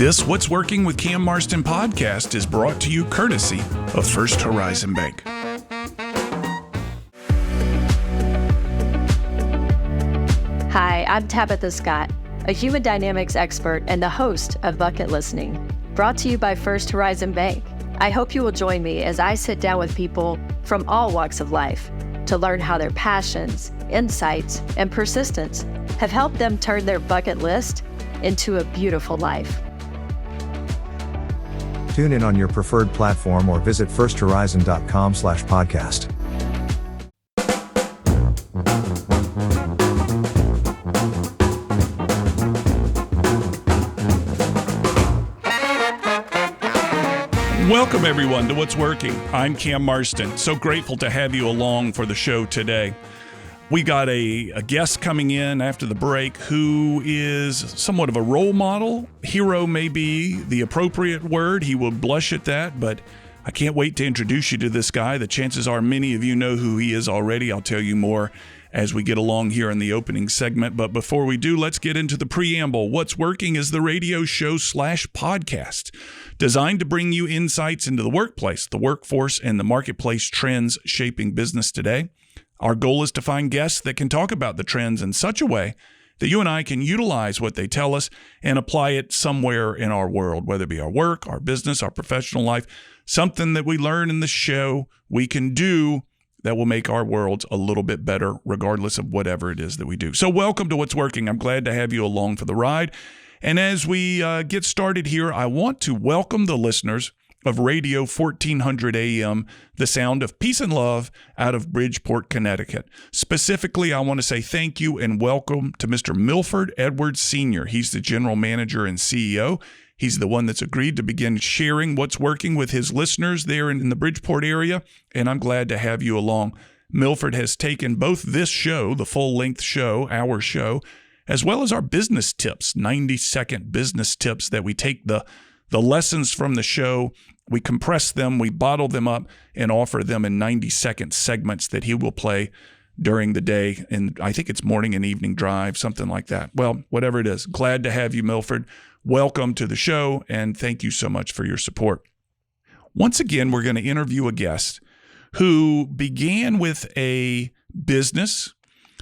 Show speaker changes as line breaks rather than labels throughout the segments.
This What's Working with Cam Marston podcast is brought to you courtesy of First Horizon Bank.
Hi, I'm Tabitha Scott, a human dynamics expert and the host of Bucket Listening, brought to you by First Horizon Bank. I hope you will join me as I sit down with people from all walks of life to learn how their passions, insights, and persistence have helped them turn their bucket list into a beautiful life.
Tune in on your preferred platform or visit firsthorizon.com/podcast.
Welcome everyone to What's Working. I'm Cam Marston. So grateful to have you along for the show today. We got a guest coming in after the break who is somewhat of a role model. Hero may be the appropriate word. He will blush at that, but I can't wait to introduce you to this guy. The chances are many of you know who he is already. I'll tell you more as we get along here in the opening segment. But before we do, let's get into the preamble. What's Working is the radio show / podcast designed to bring you insights into the workplace, the workforce, and the marketplace trends shaping business today. Our goal is to find guests that can talk about the trends in such a way that you and I can utilize what they tell us and apply it somewhere in our world, whether it be our work, our business, our professional life, something that we learn in the show we can do that will make our worlds a little bit better, regardless of whatever it is that we do. So welcome to What's Working. I'm glad to have you along for the ride. And as we get started here, I want to welcome the listeners of Radio 1400 AM, the sound of peace and love out of Bridgeport, Connecticut. Specifically, I want to say thank you and welcome to Mr. Milford Edwards Sr. He's the general manager and CEO. He's the one that's agreed to begin sharing what's working with his listeners there in the Bridgeport area, and I'm glad to have you along. Milford has taken both this show, the full-length show, our show, as well as our business tips, 90-second business tips that we take the lessons from the show, we compress them, we bottle them up, and offer them in 90-second segments that he will play during the day. And I think it's morning and evening drive, something like that. Well, whatever it is, glad to have you, Milford. Welcome to the show, and thank you so much for your support. Once again, we're going to interview a guest who began with a business,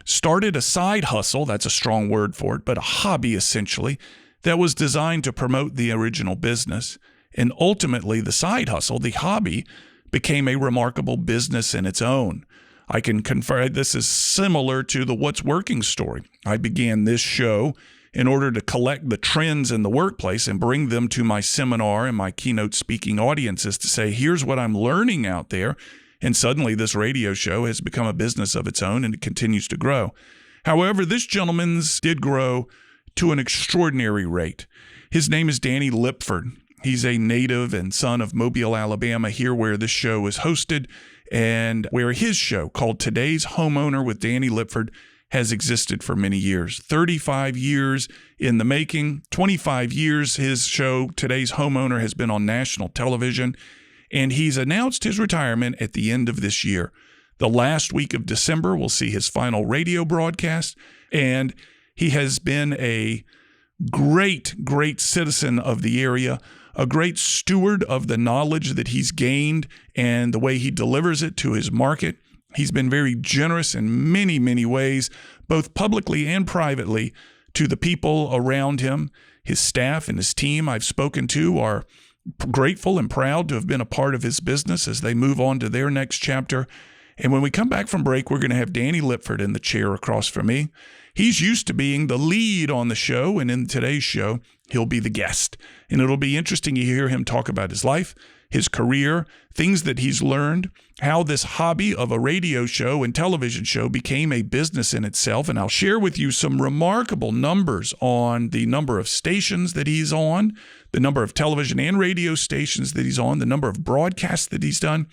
started a side hustle, that's a strong word for it, but a hobby essentially, that was designed to promote the original business. And ultimately, the side hustle, the hobby, became a remarkable business in its own. I can confirm this is similar to the What's Working story. I began this show in order to collect the trends in the workplace and bring them to my seminar and my keynote speaking audiences to say, here's what I'm learning out there. And suddenly this radio show has become a business of its own and it continues to grow. However, this gentleman's did grow to an extraordinary rate. His name is Danny Lipford. He's a native and son of Mobile, Alabama, here where this show is hosted and where his show called Today's Homeowner with Danny Lipford has existed for many years. 35 years in the making, 25 years his show Today's Homeowner has been on national television, and he's announced his retirement at the end of this year. The last week of December will see his final radio broadcast, and he has been a great citizen of the area, a great steward of the knowledge that he's gained and the way he delivers it to his market. He's been very generous in many ways, both publicly and privately, to the people around him. His staff and his team I've spoken to are grateful and proud to have been a part of his business as they move on to their next chapter. And when we come back from break, we're going to have Danny Lipford in the chair across from me. He's used to being the lead on the show, and in today's show, he'll be the guest. And it'll be interesting to hear him talk about his life, his career, things that he's learned, how this hobby of a radio show and television show became a business in itself. And I'll share with you some remarkable numbers on the number of stations that he's on, the number of television and radio stations that he's on, the number of broadcasts that he's done.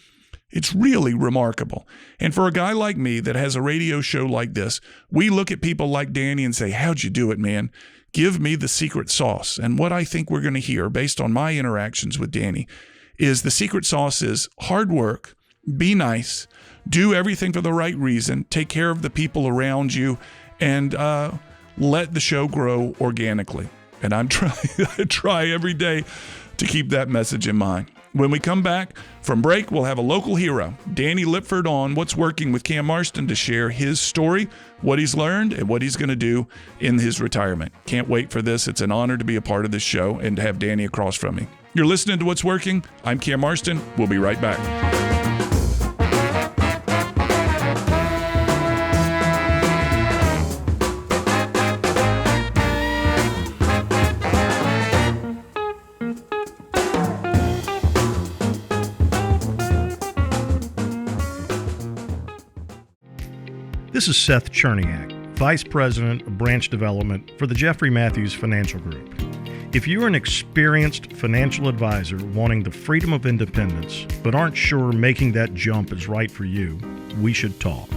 It's really remarkable. And for a guy like me that has a radio show like this, we look at people like Danny and say, how'd you do it, man? Give me the secret sauce. And what I think we're going to hear based on my interactions with Danny is the secret sauce is hard work, be nice, do everything for the right reason, take care of the people around you, and let the show grow organically. And I try every day to keep that message in mind. When we come back from break, we'll have a local hero, Danny Lipford, on What's Working with Cam Marston to share his story, what he's learned, and what he's going to do in his retirement. Can't wait for this. It's an honor to be a part of this show and to have Danny across from me. You're listening to What's Working. I'm Cam Marston. We'll be right back.
This is Seth Cherniak, Vice President of Branch Development for the Jeffrey Matthews Financial Group. If you're an experienced financial advisor wanting the freedom of independence, but aren't sure making that jump is right for you, we should talk.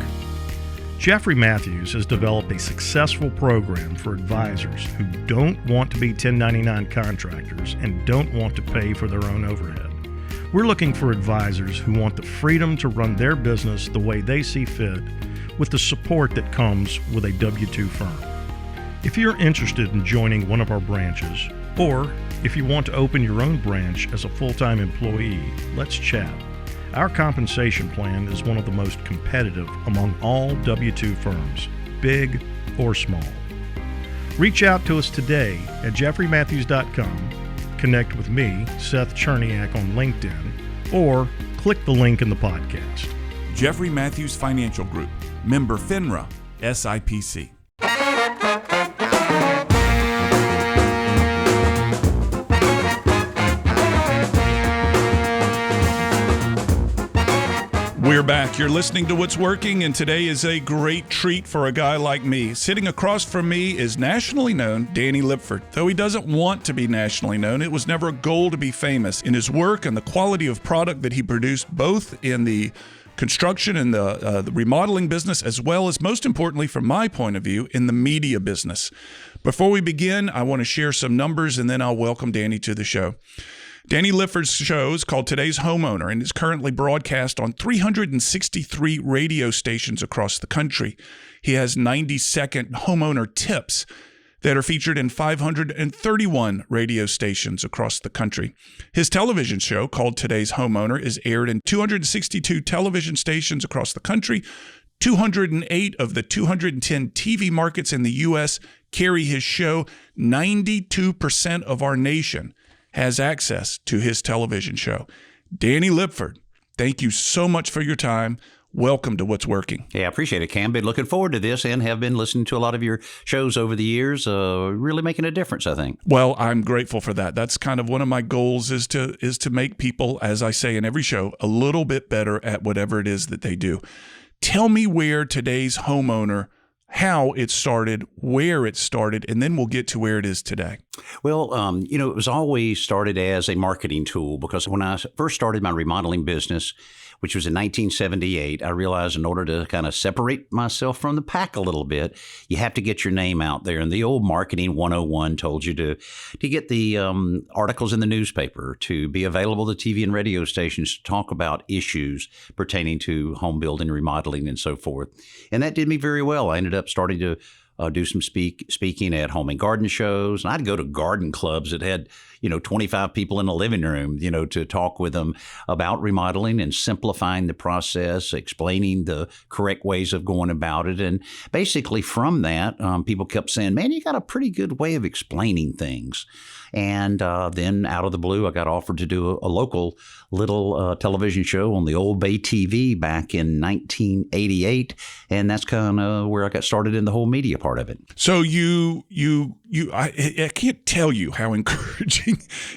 Jeffrey Matthews has developed a successful program for advisors who don't want to be 1099 contractors and don't want to pay for their own overhead. We're looking for advisors who want the freedom to run their business the way they see fit, with the support that comes with a W-2 firm. If you're interested in joining one of our branches, or if you want to open your own branch as a full-time employee, let's chat. Our compensation plan is one of the most competitive among all W-2 firms, big or small. Reach out to us today at jeffreymatthews.com, connect with me, Seth Cherniak, on LinkedIn, or click the link in the podcast.
Jeffrey Matthews Financial Group, member FINRA, SIPC. We're back. You're listening to What's Working, and today is a great treat for a guy like me. Sitting across from me is nationally known Danny Lipford. Though he doesn't want to be nationally known, it was never a goal to be famous. In his work and the quality of product that he produced, both in the construction and the remodeling business, as well as, most importantly, from my point of view, in the media business. Before we begin, I want to share some numbers, and then I'll welcome Danny to the show. Danny Lipford's show is called Today's Homeowner and is currently broadcast on 363 radio stations across the country. He has 90-second homeowner tips that are featured in 531 radio stations across the country. His television show, called Today's Homeowner, is aired in 262 television stations across the country. 208 of the 210 TV markets in the U.S. carry his show. 92% of our nation has access to his television show. Danny Lipford, thank you so much for your time. Welcome to What's Working.
Yeah, I appreciate it, Cam. Been looking forward to this and have been listening to a lot of your shows over the years. Really making a difference, I think.
Well, I'm grateful for that. That's kind of one of my goals is to make people, as I say in every show, a little bit better at whatever it is that they do. Tell me where Today's Homeowner, how it started, where it started, and then we'll get to where it is today.
Well, it was always started as a marketing tool because when I first started my remodeling business, which was in 1978, I realized in order to kind of separate myself from the pack a little bit, you have to get your name out there. And the old marketing 101 told you to get the articles in the newspaper, to be available to TV and radio stations to talk about issues pertaining to home building, remodeling, and so forth. And that did me very well. I ended up starting to do some speaking at home and garden shows. And I'd go to garden clubs that had, 25 people in the living room, to talk with them about remodeling and simplifying the process, explaining the correct ways of going about it. And basically from that, people kept saying, man, you got a pretty good way of explaining things. And then out of the blue, I got offered to do a local little television show on the Old Bay TV back in 1988. And that's kind of where I got started in the whole media part of it.
So I can't tell you how encouraging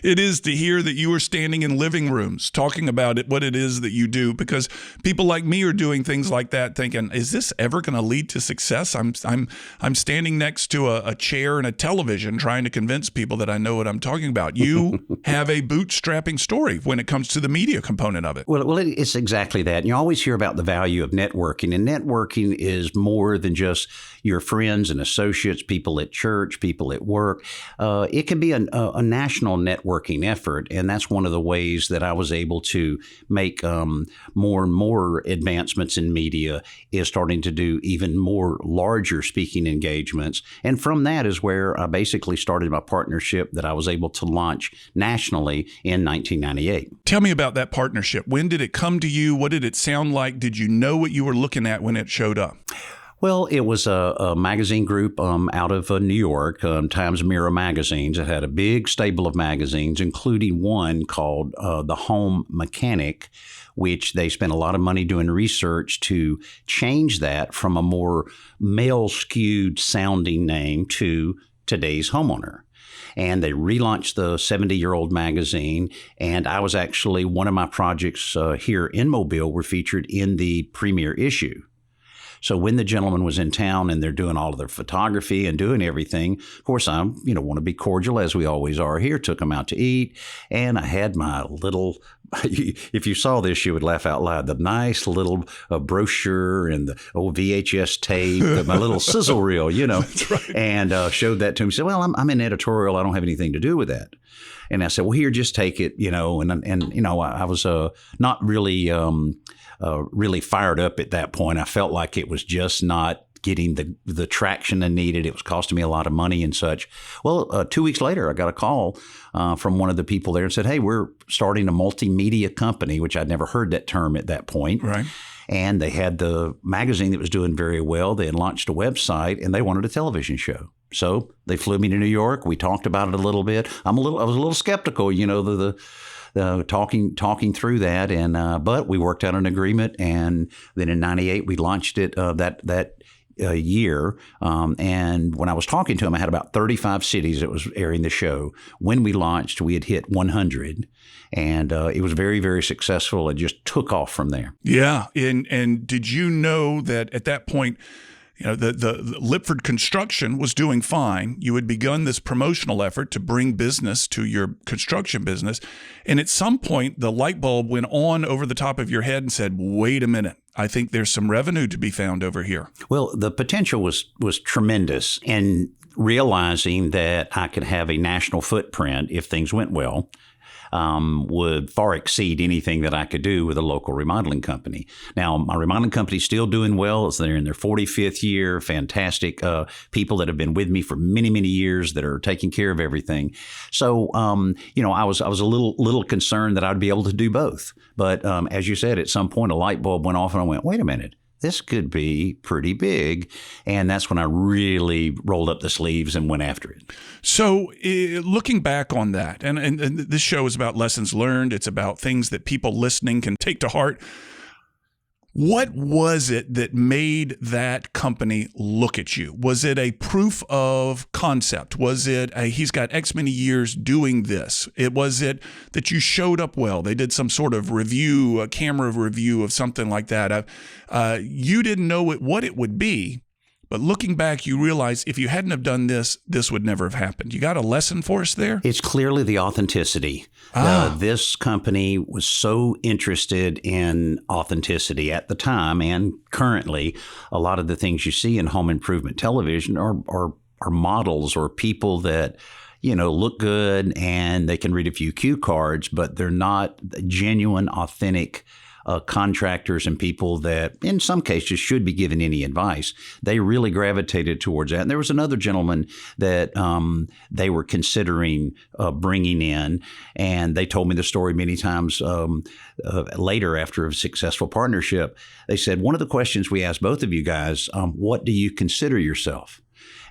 it is to hear that you are standing in living rooms talking about it, what it is that you do, because people like me are doing things like that thinking, is this ever going to lead to success? I'm standing next to a chair and a television trying to convince people that I know what I'm talking about. You have a bootstrapping story when it comes to the media component of it.
Well, it's exactly that. You always hear about the value of networking, and networking is more than just your friends friends and associates, people at church, people at work. It can be a national networking effort, and that's one of the ways that I was able to make more and more advancements in media, is starting to do even more larger speaking engagements. And from that is where I basically started my partnership that I was able to launch nationally in 1998.
Tell me about that partnership. When did it come to you? What did it sound like? Did you know what you were looking at when it showed up?
Well, it was a magazine group out of New York, Times Mirror magazines. It had a big stable of magazines, including one called The Home Mechanic, which they spent a lot of money doing research to change that from a more male-skewed sounding name to Today's Homeowner. And they relaunched the 70-year-old magazine, and I was actually, one of my projects here in Mobile were featured in the premiere issue. So when the gentleman was in town and they're doing all of their photography and doing everything, of course, I want to be cordial, as we always are here, took them out to eat, and I had my little, if you saw this, you would laugh out loud, the nice little brochure and the old VHS tape, my little sizzle reel,
That's right.
And showed that to him. He said, well, I'm in editorial. I don't have anything to do with that. And I said, well, here, just take it, and I was not really really fired up at that point. I felt like it was just not getting the traction I needed. It was costing me a lot of money and such. Well, 2 weeks later, I got a call from one of the people there and said, hey, we're starting a multimedia company, which I'd never heard that term at that point.
Right.
And they had the magazine that was doing very well. They had launched a website, and they wanted a television show. So they flew me to New York. We talked about it a little bit. I was a little skeptical, talking through that, and but we worked out an agreement, and then in '98 we launched it that year. And when I was talking to him, I had about 35 cities that was airing the show. When we launched, we had hit 100, and it was very, very successful. It just took off from there.
Yeah, and did you know that at that point, the Lipford construction was doing fine. You had begun this promotional effort to bring business to your construction business. And at some point, the light bulb went on over the top of your head and said, wait a minute, I think there's some revenue to be found over here.
Well, the potential was tremendous. And realizing that I could have a national footprint if things went well, would far exceed anything that I could do with a local remodeling company. Now, my remodeling company is still doing well. They're in their 45th year, fantastic people that have been with me for many, many years that are taking care of everything. So, I was a little concerned that I'd be able to do both. But as you said, at some point, a light bulb went off and I went, wait a minute. This could be pretty big. And that's when I really rolled up the sleeves and went after it.
So looking back on that, and this show is about lessons learned. It's about things that people listening can take to heart. What was it that made that company look at you? Was it a proof of concept? Was it he's got X many years doing this? Was it that you showed up well? They did some sort of review, a camera review of something like that. You didn't know what it would be, but looking back, you realize if you hadn't have done this, this would never have happened. You got a lesson for us there?
It's clearly the authenticity. This company was so interested in authenticity at the time and currently. A lot of the things you see in home improvement television are models or people that look good and they can read a few cue cards, but they're not genuine, authentic contractors and people that in some cases should be given any advice. They really gravitated towards that. And there was another gentleman that they were considering bringing in, and they told me the story many times later after a successful partnership. They said, one of the questions we asked both of you guys, what do you consider yourself?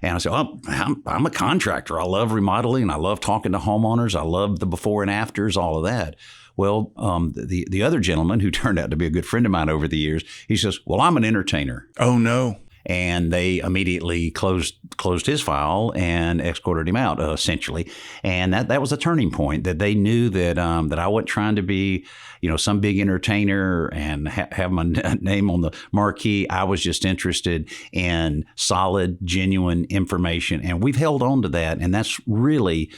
And I said, I'm a contractor. I love remodeling. I love talking to homeowners. I love the before and afters, all of that. Well, the other gentleman who turned out to be a good friend of mine over the years, he says, well, I'm an entertainer.
Oh, no.
And they immediately closed his file and escorted him out, essentially. And that was a turning point, that they knew that I wasn't trying to be, some big entertainer and have my name on the marquee. I was just interested in solid, genuine information. And we've held on to that. And that's really,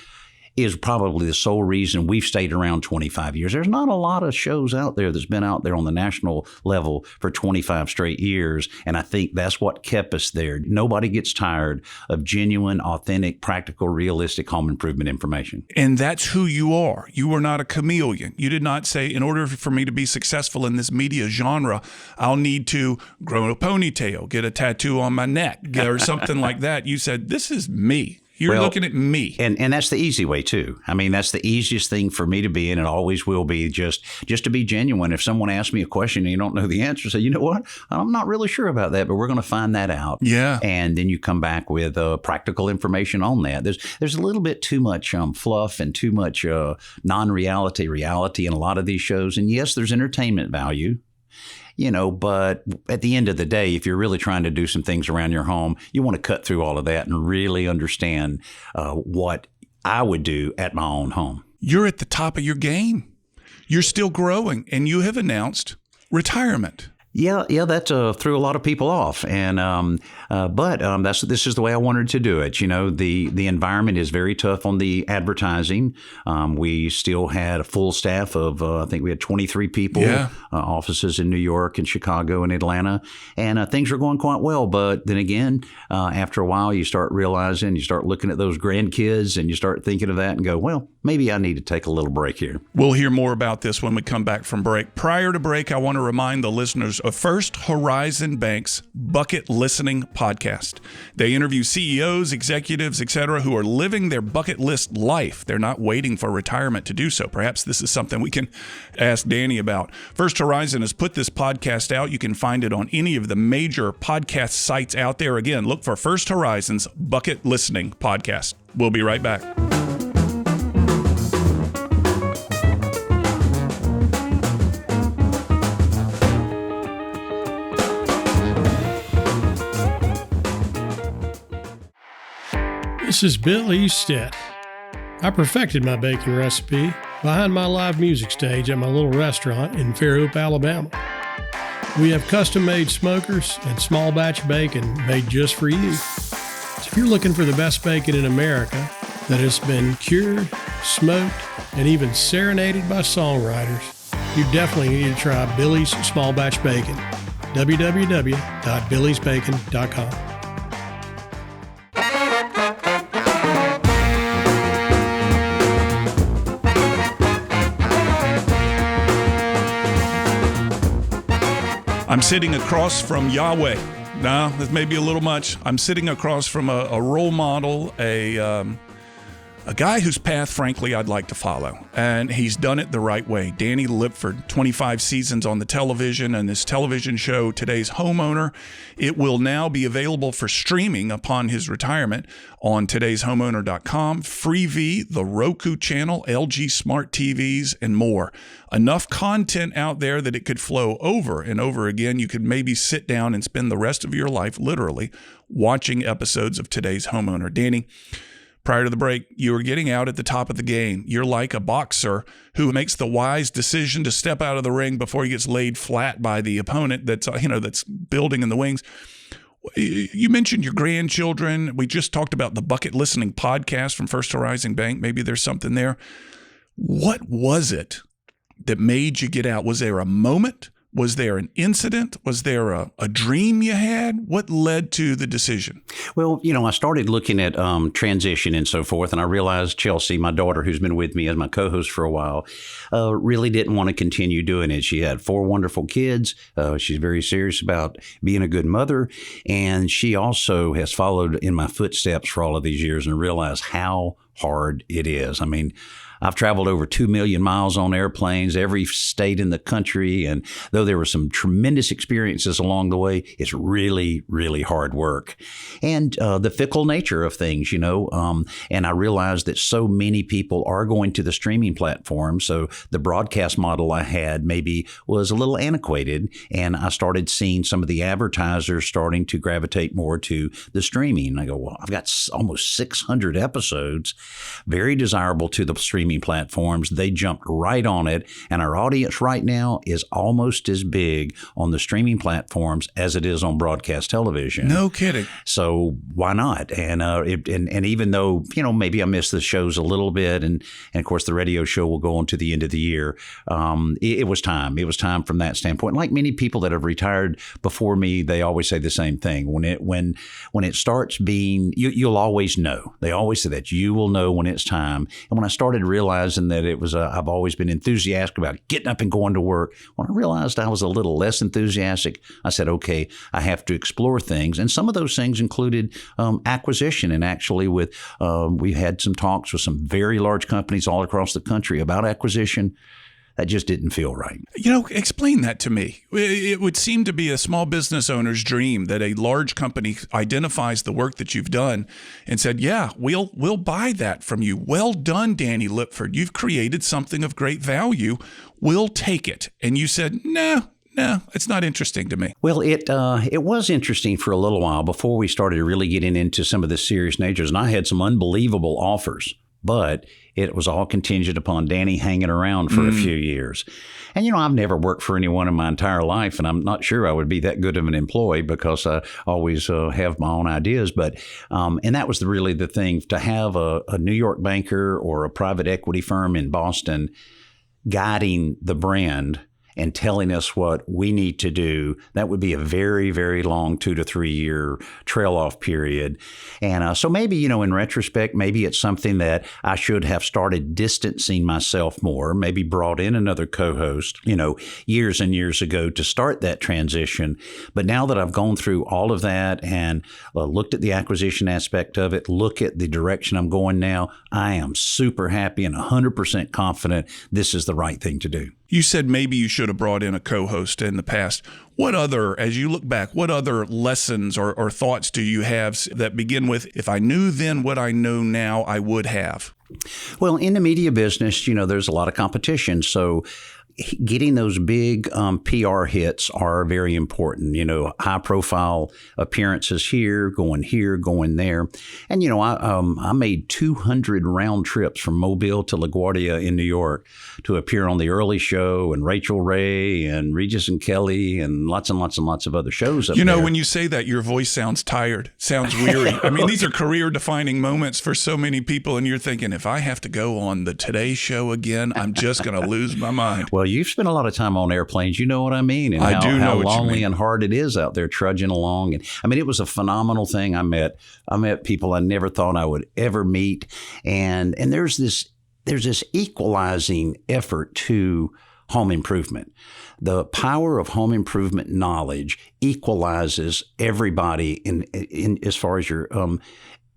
is probably the sole reason we've stayed around 25 years. There's not a lot of shows out there that's been out there on the national level for 25 straight years, and I think that's what kept us there. Nobody gets tired of genuine, authentic, practical, realistic home improvement information.
And that's who you are. You are not a chameleon. You did not say, in order for me to be successful in this media genre, I'll need to grow a ponytail, get a tattoo on my neck, or something like that. You said, this is me. You're looking at me.
And that's the easy way, too. I mean, that's the easiest thing for me to be, and it always will be, just to be genuine. If someone asks me a question and you don't know the answer, say, you know what? I'm not really sure about that, but we're going to find that out.
Yeah.
And then you come back with practical information on that. There's a little bit too much fluff and too much non-reality reality in a lot of these shows. And yes, there's entertainment value. But at the end of the day, if you're really trying to do some things around your home, you want to cut through all of that and really understand what I would do at my own home.
You're at the top of your game. You're still growing, and you have announced retirement.
Yeah, that threw a lot of people off, and but this is the way I wanted to do it. The environment is very tough on the advertising. We still had a full staff of I think we had 23 people, offices in New York and Chicago and Atlanta, and things were going quite well. But then again, after a while, you start realizing, you start looking at those grandkids, and you start thinking of that, and go, well, maybe I need to take a little break here.
We'll hear more about this when we come back from break. Prior to break, I want to remind the listeners of First Horizon Bank's Bucket Listening podcast. They interview CEOs, executives, etc., who are living their bucket list life. They're not waiting for retirement to do so. Perhaps this is something we can ask Danny about. First Horizon has put this podcast out. You can find it on any of the major podcast sites out there. Again, look for First Horizon's Bucket Listening podcast. We'll be right back.
This is Bill Eastet. I perfected my baking recipe behind my live music stage at my little restaurant in Fairhope, Alabama. We have custom-made smokers and small batch bacon made just for you. So if you're looking for the best bacon in America that has been cured, smoked, and even serenaded by songwriters, you definitely need to try Billy's Small Batch Bacon. www.billiesbacon.com.
I'm sitting across from Yahweh. No, this may be a little much. I'm sitting across from a role model, a guy whose path, frankly, I'd like to follow. And he's done it the right way. Danny Lipford, 25 seasons on the television, and this television show, Today's Homeowner. It will now be available for streaming upon his retirement on todayshomeowner.com, Freevee, the Roku channel, LG Smart TVs, and more. Enough content out there that it could flow over and over again. You could maybe sit down and spend the rest of your life, literally, watching episodes of Today's Homeowner. Danny, prior to the break, you were getting out at the top of the game. You're like a boxer who makes the wise decision to step out of the ring before he gets laid flat by the opponent that's building in the wings. You mentioned your grandchildren. We just talked about the Bucket Listening podcast from First Horizon Bank. Maybe there's something there. What was it that made you get out? Was there a moment? Was there an incident? Was there a dream you had? What led to the decision?
Well, I started looking at transition and so forth, and I realized Chelsea, my daughter, who's been with me as my co-host for a while, really didn't want to continue doing it. She had 4 wonderful kids. She's very serious about being a good mother, and she also has followed in my footsteps for all of these years and realized how hard it is. I mean, I've traveled over 2 million miles on airplanes, every state in the country. And though there were some tremendous experiences along the way, it's really, really hard work. And the fickle nature of things, and I realized that so many people are going to the streaming platform. So the broadcast model I had maybe was a little antiquated. And I started seeing some of the advertisers starting to gravitate more to the streaming. And I go, well, I've got almost 600 episodes. very desirable to the streaming platforms. They jumped right on it, and our audience right now is almost as big on the streaming platforms as it is on broadcast television.
No kidding.
So why not? And and even though, maybe I miss the shows a little bit, and of course the radio show will go on to the end of the year, it was time. It was time from that standpoint. Like many people that have retired before me, they always say the same thing. When it starts being, you'll always know. They always say that you will know when it's time. And when I started realizing that it was, I've always been enthusiastic about getting up and going to work. When I realized I was a little less enthusiastic, I said, okay, I have to explore things. And some of those things included acquisition. And actually we had some talks with some very large companies all across the country about acquisition. That just didn't feel right.
Explain that to me. It would seem to be a small business owner's dream that a large company identifies the work that you've done and said, yeah, we'll buy that from you. Well done, Danny Lipford. You've created something of great value. We'll take it. And you said, no, it's not interesting to me.
Well, it was interesting for a little while before we started really getting into some of the serious natures. And I had some unbelievable offers, but it was all contingent upon Danny hanging around for a few years. And, I've never worked for anyone in my entire life, and I'm not sure I would be that good of an employee because I always have my own ideas. But and that was really the thing, to have a New York banker or a private equity firm in Boston guiding the brand and telling us what we need to do. That would be a very, very long 2 to 3 year trail off period. And so maybe, in retrospect, maybe it's something that I should have started distancing myself more, maybe brought in another co-host, years and years ago to start that transition. But now that I've gone through all of that and looked at the acquisition aspect of it, look at the direction I'm going now, I am super happy and 100% confident this is the right thing to do.
You said maybe you should have brought in a co-host in the past. As you look back, what other lessons or thoughts do you have that begin with, if I knew then what I know now, I would have?
Well, in the media business, there's a lot of competition. So getting those big PR hits are very important. High profile appearances here, going there. And, I made 200 round trips from Mobile to LaGuardia in New York to appear on The Early Show and Rachel Ray and Regis and Kelly and lots and lots of other shows up there.
When you say that, your voice sounds tired, sounds weary. I mean, these are career defining moments for so many people. And you're thinking, if I have to go on the Today Show again, I'm just going to lose my mind.
Well, you've spent a lot of time on airplanes. You know what I mean? And
I do know
how
what you
lonely
mean.
and hard it is out there trudging along. And I mean, it was a phenomenal thing. I met people I never thought I would ever meet. And there's this equalizing effort to home improvement. The power of home improvement knowledge equalizes everybody in as far as your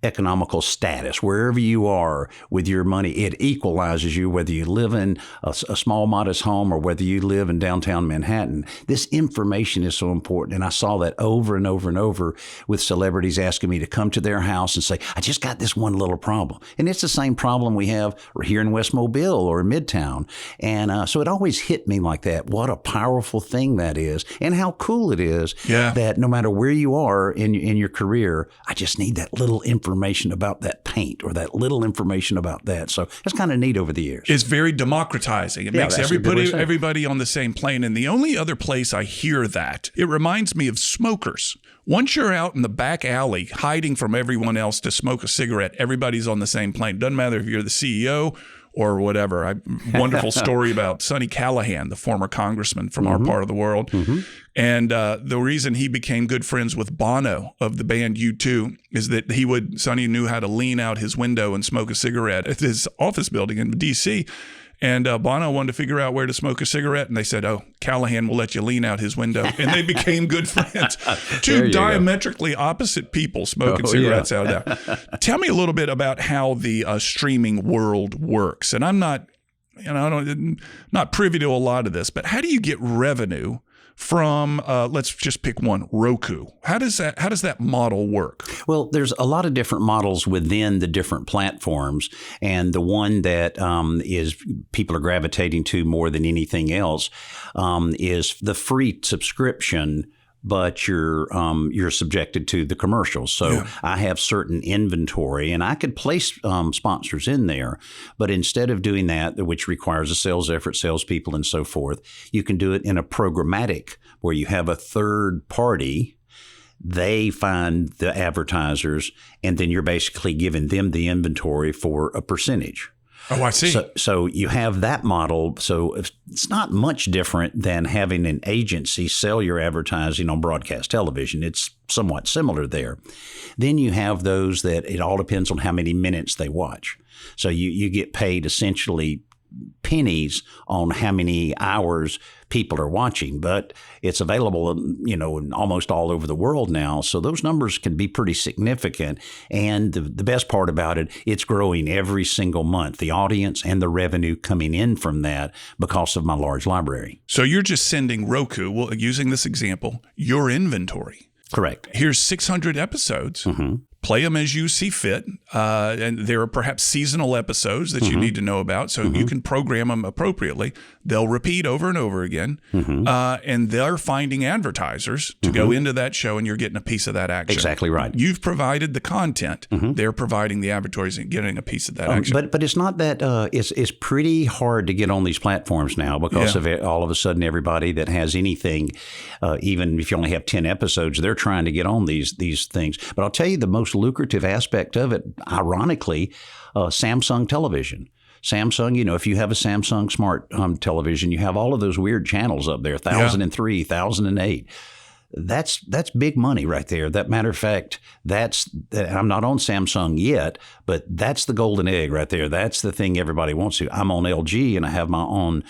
economical status. Wherever you are with your money, it equalizes you, whether you live in a small, modest home or whether you live in downtown Manhattan. This information is so important. And I saw that over and over and over with celebrities asking me to come to their house and say, I just got this one little problem. And it's the same problem we have here in West Mobile or in Midtown. And so it always hit me like that. What a powerful thing that is, and how cool it is that no matter where you are in your career, I just need that little information about that paint or that little information about that. So it's kind of neat over the years.
It's very democratizing. It makes everybody on the same plane. And the only other place I hear that, it reminds me of smokers. Once you're out in the back alley hiding from everyone else to smoke a cigarette, everybody's on the same plane. Doesn't matter if you're the CEO or whatever. Wonderful story about Sonny Callahan, the former congressman from our part of the world. And the reason he became good friends with Bono of the band U2 is that Sonny knew how to lean out his window and smoke a cigarette at his office building in D.C. And Bono wanted to figure out where to smoke a cigarette. And they said, Callahan will let you lean out his window. And they became good friends. Two diametrically opposit people smoking cigarettes out there. Tell me a little bit about how the streaming world works. And I'm not privy to a lot of this, but how do you get revenue from, let's just pick one, Roku? How does that model work?
Well, there's a lot of different models within the different platforms, and the one that is people are gravitating to more than anything else is the free subscription but you're subjected to the commercials. So I have certain inventory, and I could place sponsors in there, but instead of doing that, which requires a sales effort, salespeople, and so forth, you can do it in a programmatic where you have a third party. They find the advertisers, and then you're basically giving them the inventory for a percentage.
Oh, I see.
So you have that model. So it's not much different than having an agency sell your advertising on broadcast television. It's somewhat similar there. Then you have those that it all depends on how many minutes they watch. So you get paid essentially pennies on how many hours people are watching, but it's available, almost all over the world now. So those numbers can be pretty significant. And the best part about it, it's growing every single month, the audience and the revenue coming in from that because of my large library.
So you're just sending Roku, well, using this example, your inventory.
Correct.
Here's 600 episodes. Mm-hmm. Play them as you see fit. And there are perhaps seasonal episodes that you need to know about, so you can program them appropriately. They'll repeat over and over again, and they're finding advertisers to go into that show, and you're getting a piece of that action.
Exactly right.
You've provided the content. They're providing the advertisers and getting a piece of that action.
But it's not that it's pretty hard to get on these platforms now because of it, all of a sudden everybody that has anything, even if you only have 10 episodes, they're trying to get on these things. But I'll tell you the most lucrative aspect of it, ironically, Samsung television. Samsung, if you have a Samsung smart television, you have all of those weird channels up there, 1003, 1008. That's big money right there. That matter of fact, I'm not on Samsung yet, but that's the golden egg right there. That's the thing everybody wants to. I'm on LG and I have my own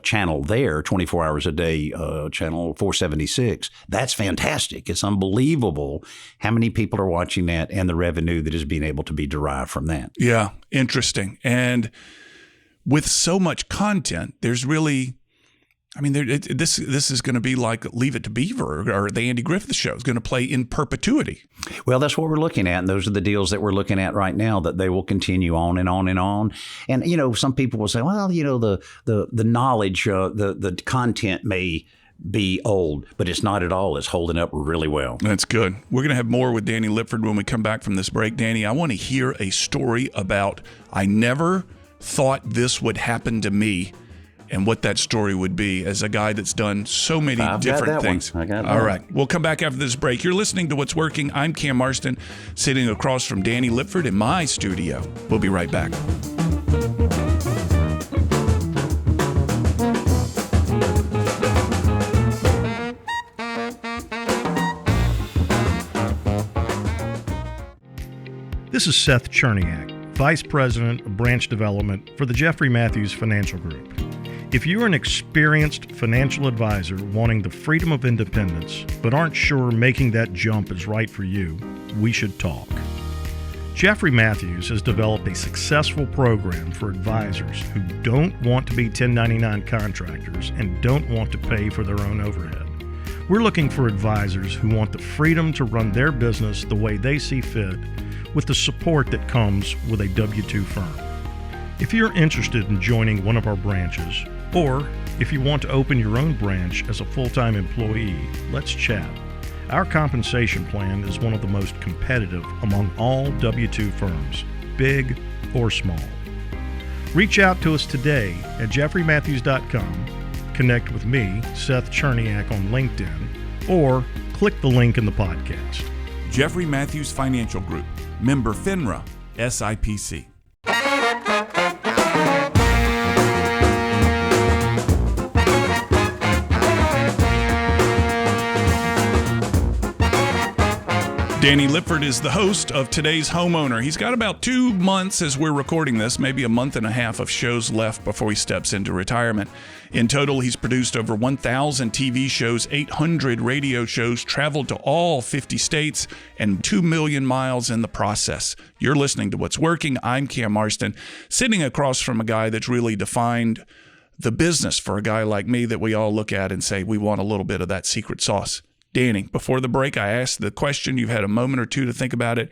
channel there, 24 hours a day, channel 476. That's fantastic. It's unbelievable how many people are watching that and the revenue that is being able to be derived from that.
Yeah, interesting. And with so much content, there's really, this is going to be like Leave It to Beaver or the Andy Griffith Show is going to play in perpetuity.
Well, that's what we're looking at. And those are the deals that we're looking at right now, that they will continue on and on and on. And, some people will say, well, the knowledge, the content may be old, but it's not at all. It's holding up really well.
That's good. We're going to have more with Danny Lipford when we come back from this break. Danny, I want to hear a story about I never thought this would happen to me, and what that story would be as a guy that's done so many different things.
I got that
All right. We'll come back after this break. You're listening to What's Working. I'm Cam Marston, sitting across from Danny Lipford in my studio. We'll be right back.
This is Seth Cherniak, Vice President of Branch Development for the Jeffrey Matthews Financial Group. If you're an experienced financial advisor wanting the freedom of independence, but aren't sure making that jump is right for you, we should talk. Jeffrey Matthews has developed a successful program for advisors who don't want to be 1099 contractors and don't want to pay for their own overhead. We're looking for advisors who want the freedom to run their business the way they see fit, with the support that comes with a W-2 firm. If you're interested in joining one of our branches, or if you want to open your own branch as a full-time employee, let's chat. Our compensation plan is one of the most competitive among all W-2 firms, big or small. Reach out to us today at jeffreymatthews.com, connect with me, Seth Cherniak, on LinkedIn, or click the link in the podcast.
Jeffrey Matthews Financial Group, member FINRA, SIPC. Danny Lipford is the host of today's Homeowner. He's got about 2 months as we're recording this, maybe a month and a half of shows left before he steps into retirement. In total, he's produced over 1,000 TV shows, 800 radio shows, traveled to all 50 states, and 2 million miles in the process. You're listening to What's Working. I'm Cam Marston, sitting across from a guy that's really defined the business for a guy like me that we all look at and say, we want a little bit of that secret sauce. Danny, before the break, I asked the question. You've had a moment or two to think about it.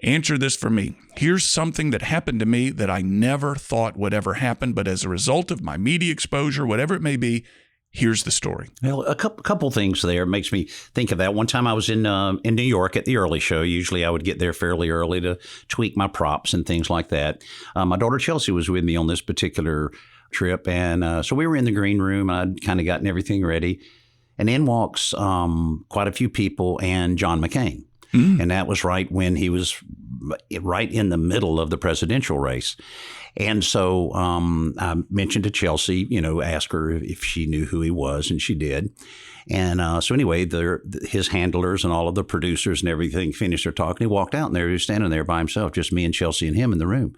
Answer this for me. Here's something that happened to me that I never thought would ever happen, but as a result of my media exposure, whatever it may be, Here's the story.
Well, a couple things there makes me think of that. One time I was in New York at the early show. Usually I would get there fairly early to tweak my props and things like that. My daughter Chelsea was with me on this particular trip, and so we were in the green room. I'd kind of gotten everything ready, and in walks quite a few people and John McCain. And that was right when he was right in the middle of the presidential race. And so I mentioned to Chelsea, ask her if she knew who he was, and she did. And so anyway, his handlers and all of the producers and everything finished their talk, and he walked out, and there he was standing there by himself, just me and Chelsea and him in the room.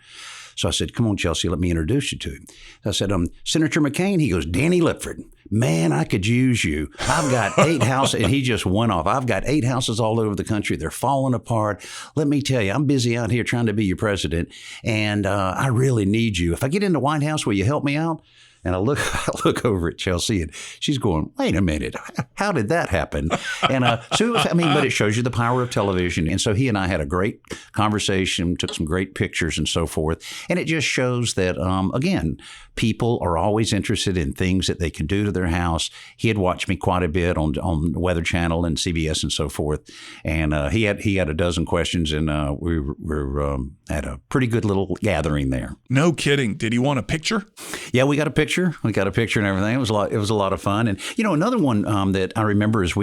So I said, come on, Chelsea, let me introduce you to him. I said, Senator McCain. He goes, Danny Lipford. Man, I could use you. I've got 8 houses, and he just went off. I've got 8 houses all over the country. They're falling apart. Let me tell you, I'm busy out here trying to be your president, and I really need you. If I get in the White House, will you help me out? And I look over at Chelsea, and she's going, wait a minute, how did that happen? And so it was, but it shows you the power of television. And so he and I had a great conversation, took some great pictures and so forth. And it just shows that, again, people are always interested in things that they can do to their house. He had watched me quite a bit on the Weather Channel and CBS and so forth. And he had a dozen questions, and we were at a pretty good little gathering there.
No kidding. Did he want a picture?
Yeah, we got a picture. We got a picture and everything. It was a lot of fun. And another one that I remember is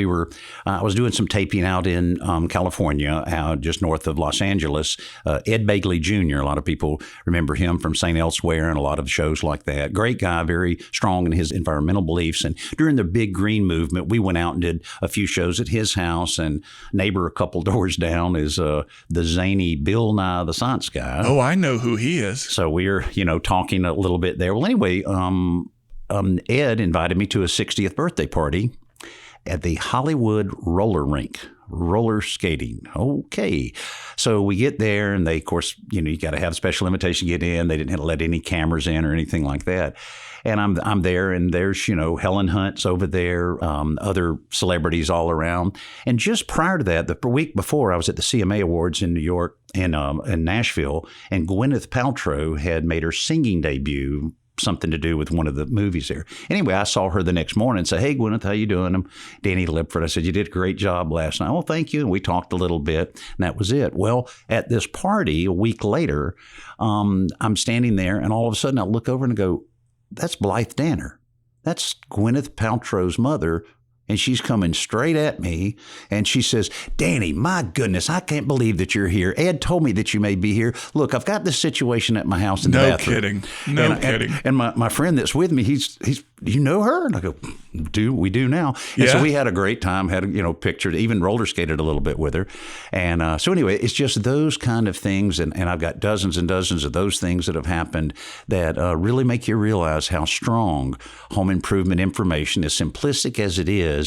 I was doing some taping out in California, just north of Los Angeles. Ed Begley Jr. A lot of people remember him from St. Elsewhere and a lot of shows like that. Great guy, very strong in his environmental beliefs. And during the Big Green Movement, we went out and did a few shows at his house. And neighbor a couple doors down is the zany Bill Nye the Science Guy.
Oh, I know who he is.
So we're talking a little bit there. Well, anyway. Ed invited me to a 60th birthday party at the Hollywood roller rink, roller skating. Okay. So we get there, and they, of course, you got to have special invitation to get in. They didn't let any cameras in or anything like that. And I'm there, and there's, Helen Hunt's over there, other celebrities all around. And just prior to that, the week before, I was at the CMA Awards in New York and in Nashville, and Gwyneth Paltrow had made her singing debut, something to do with one of the movies there. Anyway, I saw her the next morning and said, hey, Gwyneth, how you doing? I'm Danny Lipford. I said, you did a great job last night. Oh, thank you. And we talked a little bit, and that was it. Well, at this party a week later, I'm standing there, and all of a sudden I look over and go, that's Blythe Danner. That's Gwyneth Paltrow's mother. And she's coming straight at me, and she says, Danny, my goodness, I can't believe that you're here. Ed told me that you may be here. Look, I've got this situation at my house in the bathroom.
No kidding.
And my friend that's with me, he's you know her? And I go, we do now. And so we had a great time, had pictures, even roller skated a little bit with her. And so anyway, it's just those kind of things. And I've got dozens and dozens of those things that have happened that really make you realize how strong home improvement information, as simplistic as it is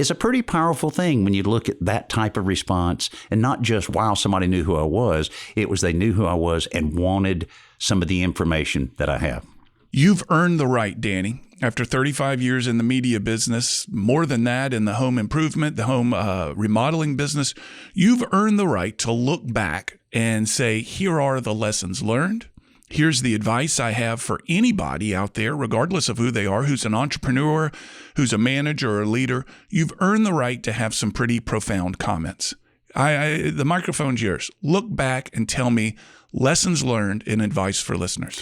a pretty powerful thing when you look at that type of response, and not just, wow, somebody knew who I was. It was they knew who I was and wanted some of the information that I have.
You've earned the right, Danny. After 35 years in the media business, more than that in the home improvement, the home remodeling business, you've earned the right to look back and say, here are the lessons learned. Here's the advice I have for anybody out there, regardless of who they are, who's an entrepreneur, who's a manager or a leader. You've earned the right to have some pretty profound comments. The microphone's yours. Look back and tell me lessons learned and advice for listeners.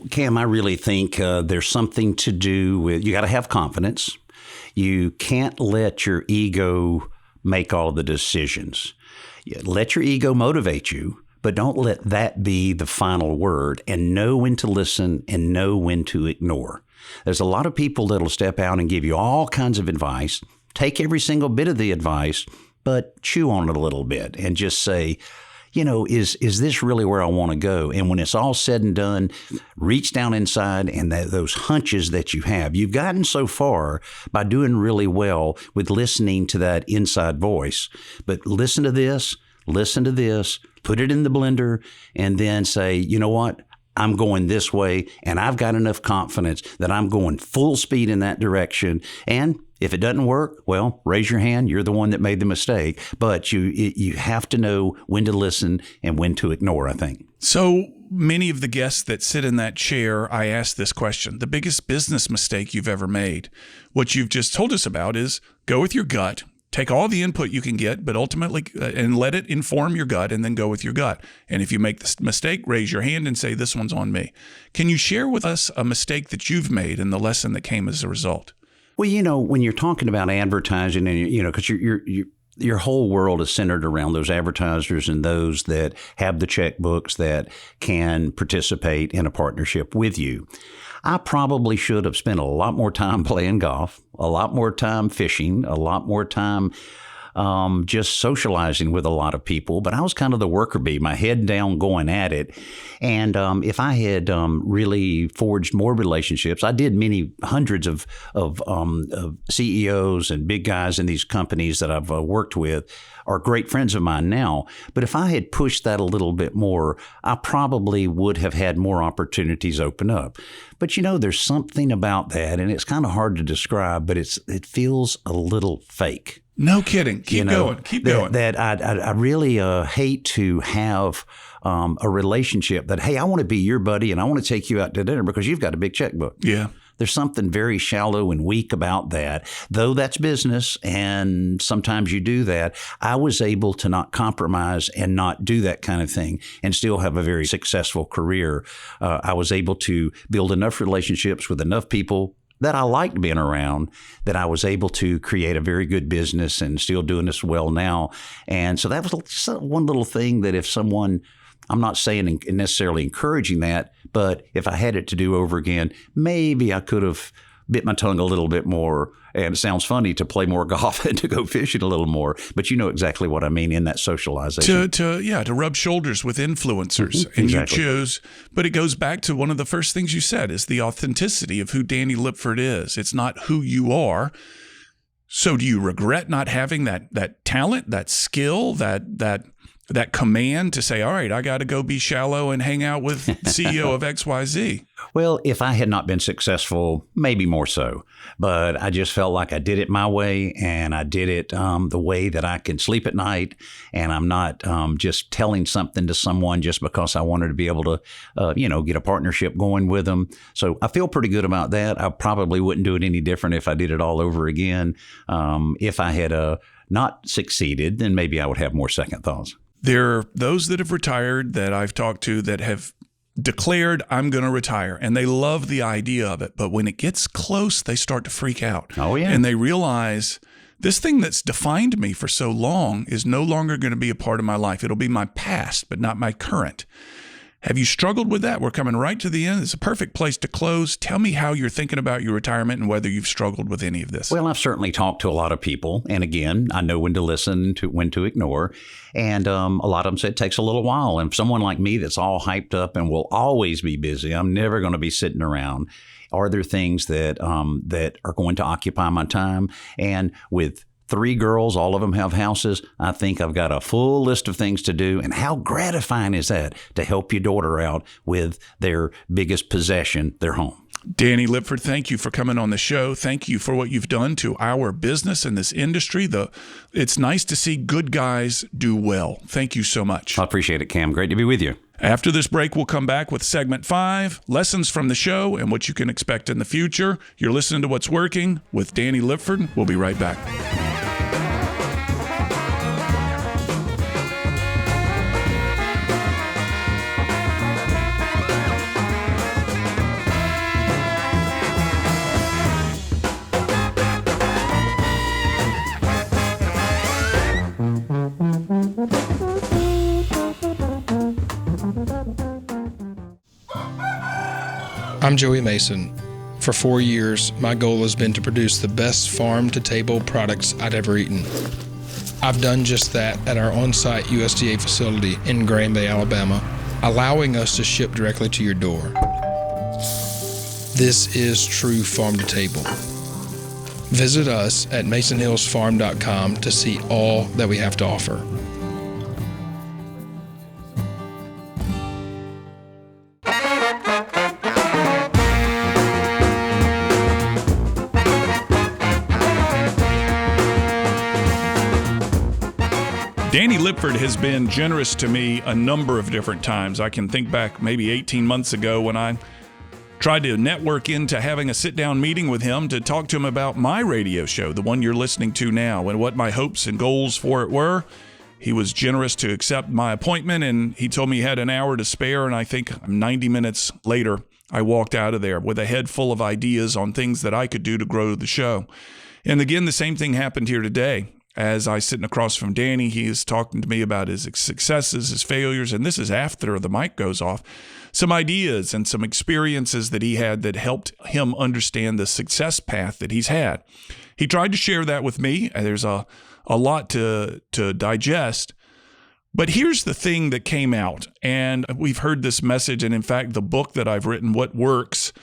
Cam, I really think there's something to do with, you got to have confidence. You can't let your ego make all of the decisions. Let your ego motivate you, but don't let that be the final word, and know when to listen and know when to ignore. There's a lot of people that'll step out and give you all kinds of advice, take every single bit of the advice, but chew on it a little bit and just say, is this really where I want to go? And when it's all said and done, reach down inside, and those hunches that you have, you've gotten so far by doing really well with listening to that inside voice. But listen to this, put it in the blender, and then say, you know what? I'm going this way, and I've got enough confidence that I'm going full speed in that direction. And if it doesn't work, well, raise your hand. You're the one that made the mistake. But you have to know when to listen and when to ignore, I think.
So many of the guests that sit in that chair, I ask this question: the biggest business mistake you've ever made. What you've just told us about is go with your gut, take all the input you can get, but ultimately, and let it inform your gut, and then go with your gut. And if you make this mistake, raise your hand and say, this one's on me. Can you share with us a mistake that you've made and the lesson that came as a result?
Well, when you're talking about advertising and, because your whole world is centered around those advertisers and those that have the checkbooks that can participate in a partnership with you. I probably should have spent a lot more time playing golf, a lot more time fishing, a lot more time just socializing with a lot of people. But I was kind of the worker bee, my head down going at it. And if I had really forged more relationships, I did many hundreds of CEOs and big guys in these companies that I've worked with are great friends of mine now. But if I had pushed that a little bit more, I probably would have had more opportunities open up. But there's something about that, and it's kind of hard to describe, but it feels a little fake.
No kidding. Keep going.
That I really hate to have a relationship that, hey, I want to be your buddy and I want to take you out to dinner because you've got a big checkbook.
Yeah.
There's something very shallow and weak about that. Though that's business, and sometimes you do that, I was able to not compromise and not do that kind of thing and still have a very successful career. I was able to build enough relationships with enough people that I liked being around, that I was able to create a very good business and still doing this well now. And so that was one little thing that if someone, I'm not saying necessarily encouraging that, but if I had it to do over again, maybe I could have bit my tongue a little bit more. And it sounds funny to play more golf and to go fishing a little more, but you know exactly what I mean in that socialization.
To rub shoulders with influencers.
Mm-hmm.
And
Exactly.
you chose, but it goes back to one of the first things you said is the authenticity of who Danny Lipford is. It's not who you are. So do you regret not having that talent, that skill, that command to say, all right, I got to go be shallow and hang out with the CEO of XYZ?
Well, if I had not been successful, maybe more so. But I just felt like I did it my way, and I did it the way that I can sleep at night. And I'm not just telling something to someone just because I wanted to be able to, get a partnership going with them. So I feel pretty good about that. I probably wouldn't do it any different if I did it all over again. If I had not succeeded, then maybe I would have more second thoughts.
There are those that have retired that I've talked to that have declared, I'm going to retire, and they love the idea of it. But when it gets close, they start to freak out.
Oh, yeah.
And they realize this thing that's defined me for so long is no longer going to be a part of my life. It'll be my past, but not my current. Have you struggled with that? We're coming right to the end. It's a perfect place to close. Tell me how you're thinking about your retirement and whether you've struggled with any of this.
Well, I've certainly talked to a lot of people. And again, I know when to listen, when to ignore. And a lot of them say it takes a little while. And someone like me that's all hyped up and will always be busy, I'm never going to be sitting around. Are there things that are going to occupy my time? And with 3 girls, all of them have houses, I think I've got a full list of things to do. And how gratifying is that to help your daughter out with their biggest possession, their home?
Danny Lipford, thank you for coming on the show. Thank you for what you've done to our business and this industry. It's nice to see good guys do well. Thank you so much.
I appreciate it, Cam. Great to be with you.
After this break, we'll come back with segment 5, lessons from the show and what you can expect in the future. You're listening to What's Working with Danny Lipford. We'll be right back.
I'm Joey Mason. For 4 years, my goal has been to produce the best farm-to-table products I'd ever eaten. I've done just that at our on-site USDA facility in Grand Bay, Alabama, allowing us to ship directly to your door. This is true farm-to-table. Visit us at masonhillsfarm.com to see all that we have to offer.
Danny Lipford has been generous to me a number of different times. I can think back maybe 18 months ago when I tried to network into having a sit-down meeting with him to talk to him about my radio show, the one you're listening to now, and what my hopes and goals for it were. He was generous to accept my appointment, and he told me he had an hour to spare, and I think 90 minutes later, I walked out of there with a head full of ideas on things that I could do to grow the show. And again, the same thing happened here today. As I sitting across from Danny, he is talking to me about his successes, his failures, and this is after the mic goes off, some ideas and some experiences that he had that helped him understand the success path that he's had. He tried to share that with me. There's a lot to digest. But here's the thing that came out, and we've heard this message, and in fact, the book that I've written, What Works,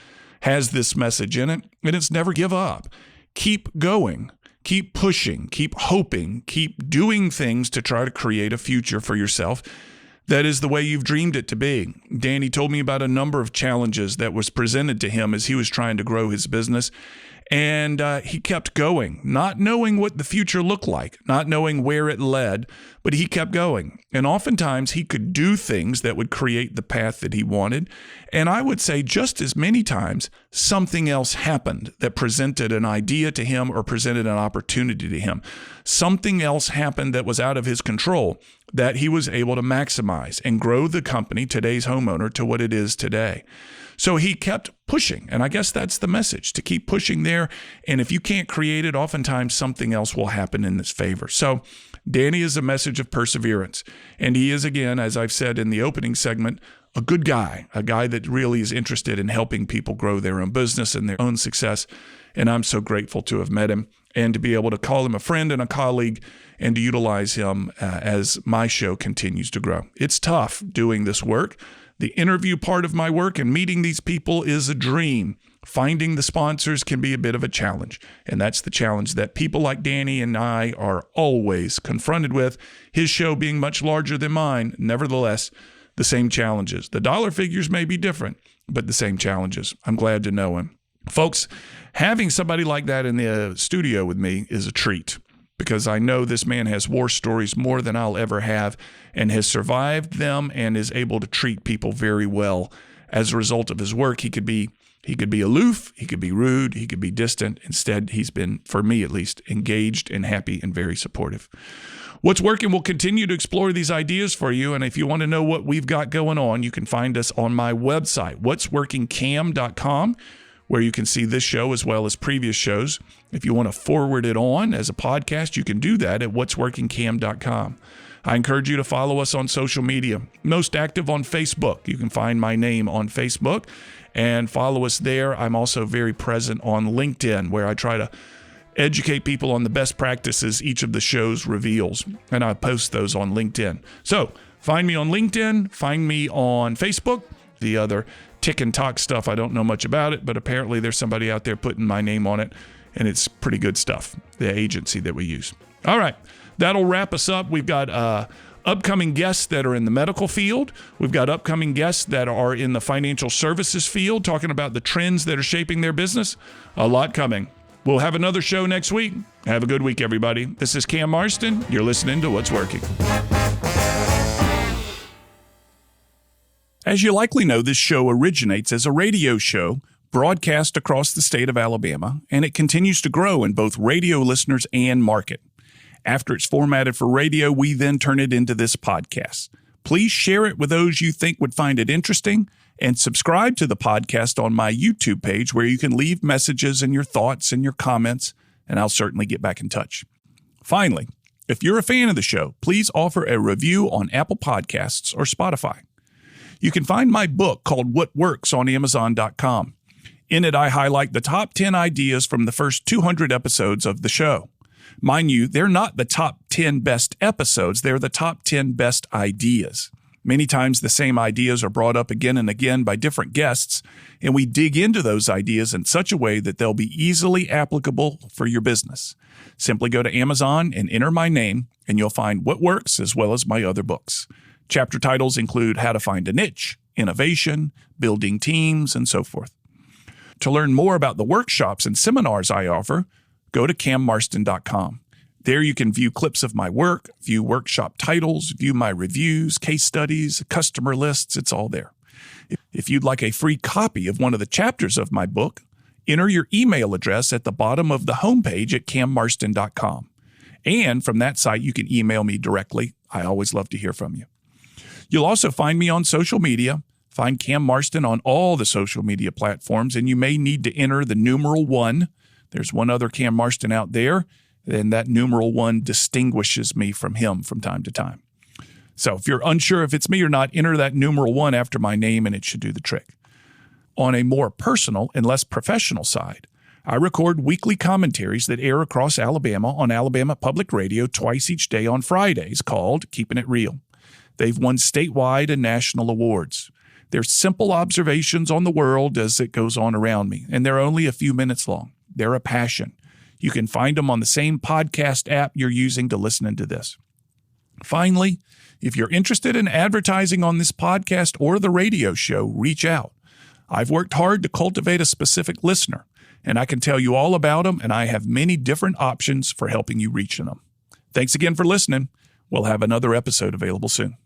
has this message in it, and it's never give up. Keep going. Keep pushing, keep hoping, keep doing things to try to create a future for yourself that is the way you've dreamed it to be. Danny told me about a number of challenges that was presented to him as he was trying to grow his business. And he kept going, not knowing what the future looked like, not knowing where it led, but he kept going. And oftentimes he could do things that would create the path that he wanted. And I would say just as many times, something else happened that presented an idea to him or presented an opportunity to him. Something else happened that was out of his control that he was able to maximize and grow the company, today's Homeowner, to what it is today. So he kept pushing, and I guess that's the message, to keep pushing there. And if you can't create it, oftentimes something else will happen in its favor. So Danny is a message of perseverance. And he is, again, as I've said in the opening segment, a good guy, a guy that really is interested in helping people grow their own business and their own success. And I'm so grateful to have met him and to be able to call him a friend and a colleague and to utilize him as my show continues to grow. It's tough doing this work. The interview part of my work and meeting these people is a dream. Finding the sponsors can be a bit of a challenge, and that's the challenge that people like Danny and I are always confronted with. His show being much larger than mine, nevertheless, the same challenges. The dollar figures may be different, but the same challenges. I'm glad to know him. Folks, having somebody like that in the studio with me is a treat, because I know this man has war stories more than I'll ever have and has survived them and is able to treat people very well. As a result of his work, he could be aloof, he could be rude, he could be distant. Instead, he's been, for me at least, engaged and happy and very supportive. What's Working will continue to explore these ideas for you, and if you want to know what we've got going on, you can find us on my website, what'sworkingcam.com, where you can see this show as well as previous shows. If you want to forward it on as a podcast, you can do that at what'sworkingcam.com. I encourage you to follow us on social media. Most active on Facebook. You can find my name on Facebook and follow us there. I'm also very present on LinkedIn, where I try to educate people on the best practices each of the shows reveals, and I post those on LinkedIn. So find me on LinkedIn, find me on Facebook. The other tick and talk stuff, I don't know much about it, but apparently there's somebody out there putting my name on it, and it's pretty good stuff, the agency that we use. All right, that'll wrap us up. We've got upcoming guests that are in the medical field. We've got upcoming guests that are in the financial services field, talking about the trends that are shaping their business. A lot coming. We'll have another show next week. Have a good week, everybody. This is Cam Marston. You're listening to What's Working. As you likely know, this show originates as a radio show broadcast across the state of Alabama, and it continues to grow in both radio listeners and market. After it's formatted for radio, we then turn it into this podcast. Please share it with those you think would find it interesting, and subscribe to the podcast on my YouTube page, where you can leave messages and your thoughts and your comments, and I'll certainly get back in touch. Finally, if you're a fan of the show, please offer a review on Apple Podcasts or Spotify. You can find my book called What Works on Amazon.com. In it, I highlight the top 10 ideas from the first 200 episodes of the show. Mind you, they're not the top 10 best episodes, they're the top 10 best ideas. Many times the same ideas are brought up again and again by different guests, and we dig into those ideas in such a way that they'll be easily applicable for your business. Simply go to Amazon and enter my name, and you'll find What Works as well as my other books. Chapter titles include How to Find a Niche, Innovation, Building Teams, and so forth. To learn more about the workshops and seminars I offer, go to cammarston.com. There you can view clips of my work, view workshop titles, view my reviews, case studies, customer lists. It's all there. If you'd like a free copy of one of the chapters of my book, enter your email address at the bottom of the homepage at cammarston.com. And from that site, you can email me directly. I always love to hear from you. You'll also find me on social media. Find Cam Marston on all the social media platforms, and you may need to enter the numeral 1. There's one other Cam Marston out there, and that numeral 1 distinguishes me from him from time to time. So if you're unsure if it's me or not, enter that numeral 1 after my name, and it should do the trick. On a more personal and less professional side, I record weekly commentaries that air across Alabama on Alabama Public Radio twice each day on Fridays called Keeping It Real. They've won statewide and national awards. They're simple observations on the world as it goes on around me, and they're only a few minutes long. They're a passion. You can find them on the same podcast app you're using to listen to this. Finally, if you're interested in advertising on this podcast or the radio show, reach out. I've worked hard to cultivate a specific listener, and I can tell you all about them, and I have many different options for helping you reach them. Thanks again for listening. We'll have another episode available soon.